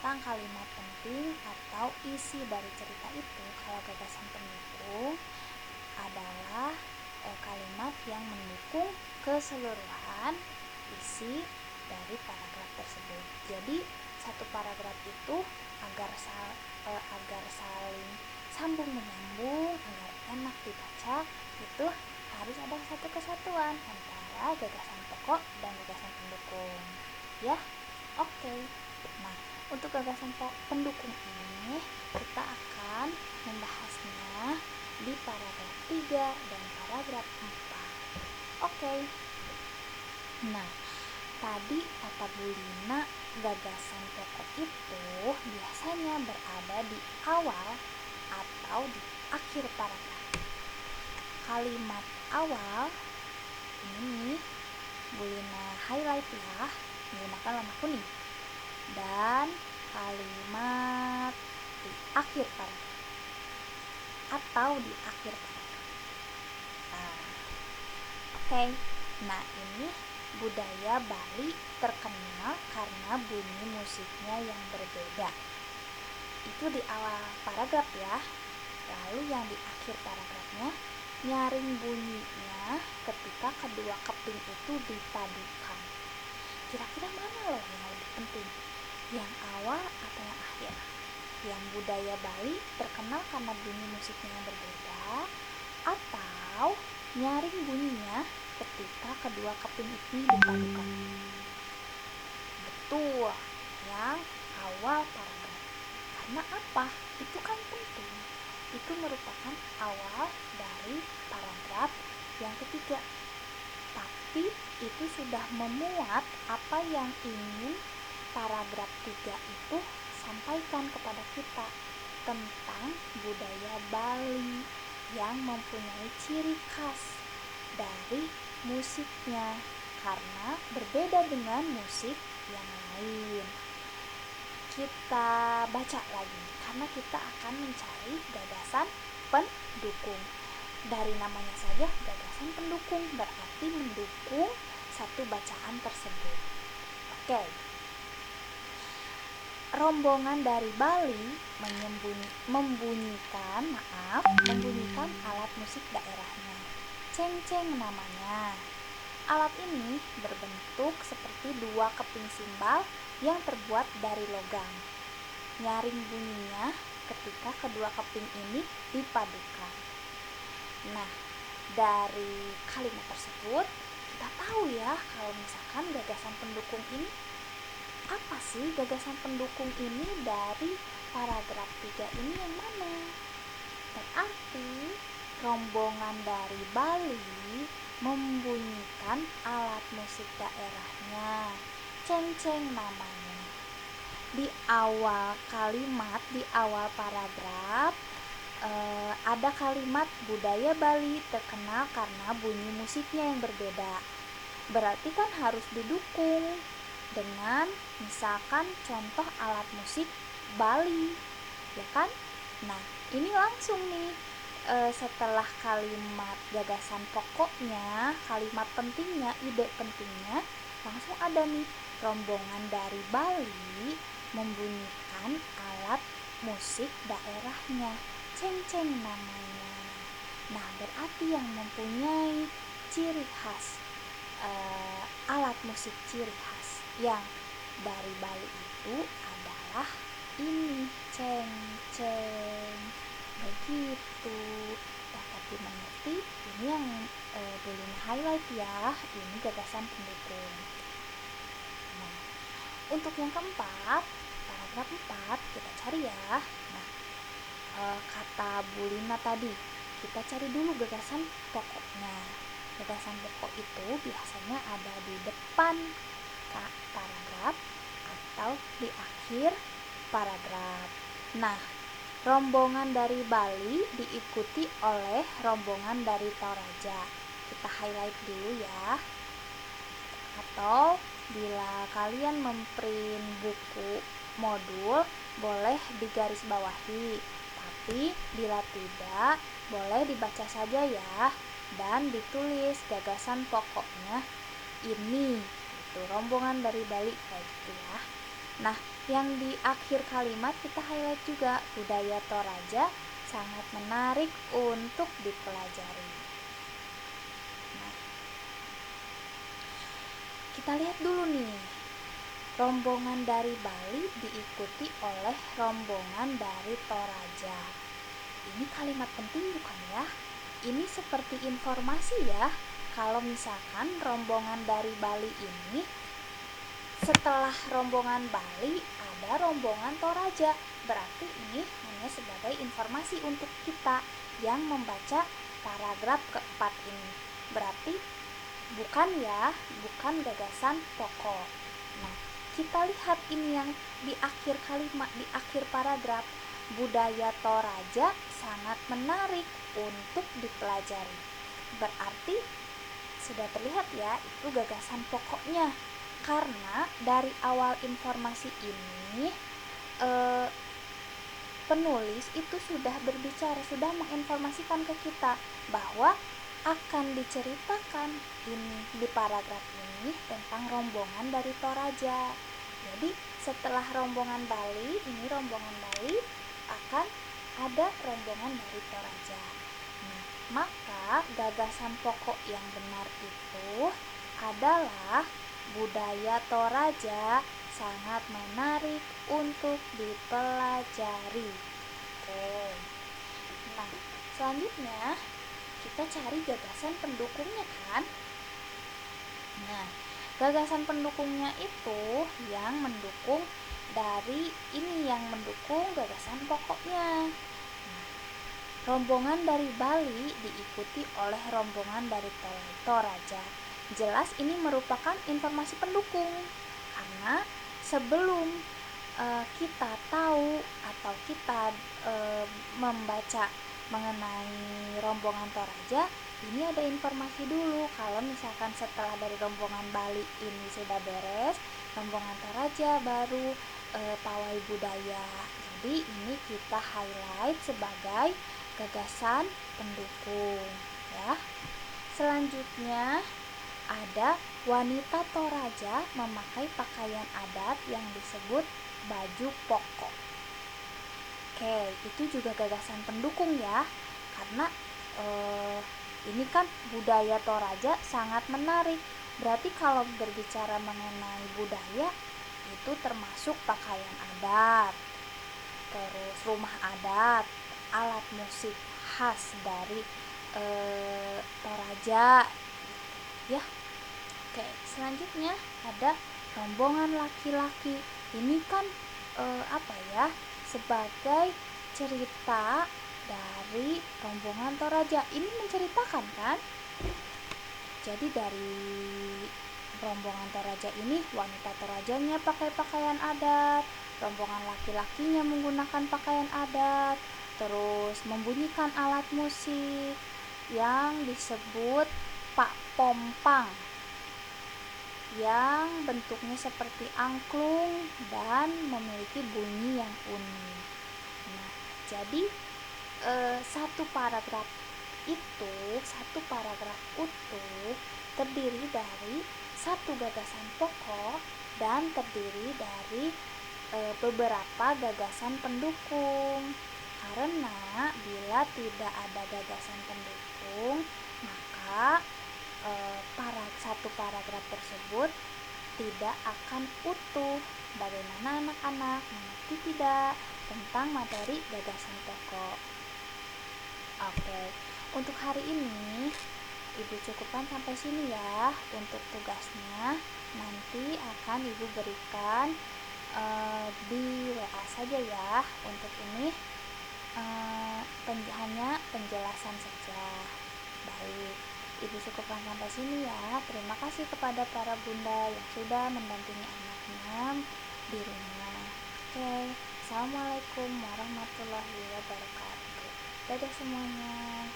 tentang kalimat penting atau isi dari cerita itu. Kalau gagasan pendukung adalah kalimat yang mendukung keseluruhan isi dari paragraf tersebut. Jadi satu paragraf itu agar saling sambung menyambung, agar enak dibaca, itu harus ada satu kesatuan antara gagasan pokok dan gagasan pendukung. Ya, oke. Nah, untuk gagasan pendukung ini kita akan membahasnya di paragraf 3 dan paragraf 4. Oke. Nah, tadi kata Bu Lina, gagasan pokok itu biasanya berada di awal atau di akhir paragraf. Kalimat awal ini Bu Lina highlight ya, menggunakan warna kuning. Dan kalimat di akhir paragraf atau di akhir paragraf. Oke. Nah, ini budaya Bali terkenal karena bunyi musiknya yang berbeda. Itu di awal paragraf ya. Lalu yang di akhir paragrafnya, nyaring bunyinya ketika kedua keping itu dipadukan. Kira-kira mana loh yang lebih penting? Yang awal atau yang akhir? Yang budaya Bali terkenal karena bunyi musiknya yang berbeda, atau nyaring bunyinya ketika kedua keping itu dipadukan? Betul, yang awal paragraf. Karena apa? Itu kan penting. Itu merupakan awal dari paragraf yang ketiga. Tapi itu sudah memuat apa yang ingin paragraf 3 itu sampaikan kepada kita tentang budaya Bali yang mempunyai ciri khas dari musiknya karena berbeda dengan musik yang lain. Kita baca lagi karena kita akan mencari gagasan pendukung. Dari namanya saja gagasan pendukung, berarti mendukung satu bacaan tersebut. Oke. Rombongan dari Bali membunyikan alat musik daerahnya. Cengceng namanya. Alat ini berbentuk seperti dua keping simbal yang terbuat dari logam. Nyaring bunyinya ketika kedua keping ini dipadukan. Nah, dari kalimat tersebut kita tahu ya kalau misalkan gagasan pendukung ini apa sih gagasan pendukung ini dari paragraf 3 ini yang mana? Berarti rombongan dari Bali membunyikan alat musik daerahnya. Cengceng namanya. Di awal kalimat, di awal paragraf ada kalimat budaya Bali terkenal karena bunyi musiknya yang berbeda. Berarti kan harus didukung dengan misalkan contoh alat musik Bali, ya kan? Nah, ini langsung nih setelah kalimat gagasan pokoknya, kalimat pentingnya, ide pentingnya, langsung ada nih rombongan dari Bali membunyikan alat musik daerahnya. Cengceng namanya. Nah, berarti yang mempunyai ciri khas alat musik ciri khas yang dari Bali itu adalah ini, cengceng. Begitu. Dapat dimengerti? Ini yang boleh highlight ya. Ini gagasan pendukung. Nah, untuk yang keempat, paragraf 4 kita cari ya. Nah, kata Bu Lina tadi, kita cari dulu gagasan pokoknya. Gagasan pokok itu biasanya ada di depan paragraf atau di akhir paragraf. Nah, rombongan dari Bali diikuti oleh rombongan dari Toraja. Kita highlight dulu ya. Atau bila kalian memprint buku modul, boleh digarisbawahi. Tapi bila tidak, boleh dibaca saja ya. Dan ditulis gagasan pokoknya ini. Itu rombongan dari Bali kayak gitu ya. Nah, Yang di akhir kalimat kita highlight juga, budaya Toraja sangat menarik untuk dipelajari. Nah, kita lihat dulu nih. Rombongan dari Bali diikuti oleh rombongan dari Toraja. Ini kalimat penting bukan ya? Ini seperti informasi ya. Kalau misalkan rombongan dari Bali ini, setelah rombongan Bali ada rombongan Toraja. Berarti ini hanya sebagai informasi untuk kita yang membaca paragraf keempat ini. Berarti bukan gagasan pokok. Nah, kita lihat ini yang di akhir kalimat, di akhir paragraf, budaya Toraja sangat menarik untuk dipelajari. Berarti sudah terlihat ya, itu gagasan pokoknya. Karena dari awal informasi ini penulis itu sudah berbicara, sudah menginformasikan ke kita bahwa akan diceritakan ini di paragraf ini tentang rombongan dari Toraja. Jadi setelah rombongan Bali, ini rombongan Bali akan ada rombongan dari Toraja. Nah, maka gagasan pokok yang benar itu adalah budaya Toraja sangat menarik untuk dipelajari. Oke. Nah, selanjutnya kita cari gagasan pendukungnya kan. Nah, gagasan pendukungnya itu yang mendukung dari ini, yang mendukung gagasan pokoknya. Nah, rombongan dari Bali diikuti oleh rombongan dari Toraja. Jelas ini merupakan informasi pendukung, karena sebelum kita tahu atau kita membaca mengenai rombongan Toraja, ini ada informasi dulu. Kalau misalkan setelah dari rombongan Bali ini sudah beres, rombongan Toraja baru pawai budaya. Jadi ini kita highlight sebagai gagasan pendukung ya. Selanjutnya ada wanita Toraja memakai pakaian adat yang disebut baju pokok. Oke, itu juga gagasan pendukung ya, karena ini kan budaya Toraja sangat menarik. Berarti kalau berbicara mengenai budaya, itu termasuk pakaian adat, terus rumah adat, alat musik khas dari Toraja ya. Oke, selanjutnya ada rombongan laki-laki. Ini kan sebagai cerita dari rombongan Toraja. Ini menceritakan kan? Jadi dari rombongan Toraja ini, wanita Torajanya pakai pakaian adat, rombongan laki-lakinya menggunakan pakaian adat, terus membunyikan alat musik yang disebut Pak Pompang, yang bentuknya seperti angklung dan memiliki bunyi yang unik. Nah, jadi satu paragraf utuh terdiri dari satu gagasan pokok dan terdiri dari beberapa gagasan pendukung. Karena bila tidak ada gagasan pendukung, maka satu paragraf tersebut tidak akan utuh. Bagaimana anak-anak mengerti tidak tentang materi gagasan pokok? Oke, untuk hari ini Ibu cukupkan sampai sini ya. Untuk tugasnya nanti akan Ibu berikan di WA saja ya. Untuk ini hanya penjelasan saja. Baik, Ibu cukupkan sampai sini ya. Terima kasih kepada para bunda yang sudah mendampingi anaknya di rumah. Oke, Assalamualaikum warahmatullahi wabarakatuh. Dadah semuanya.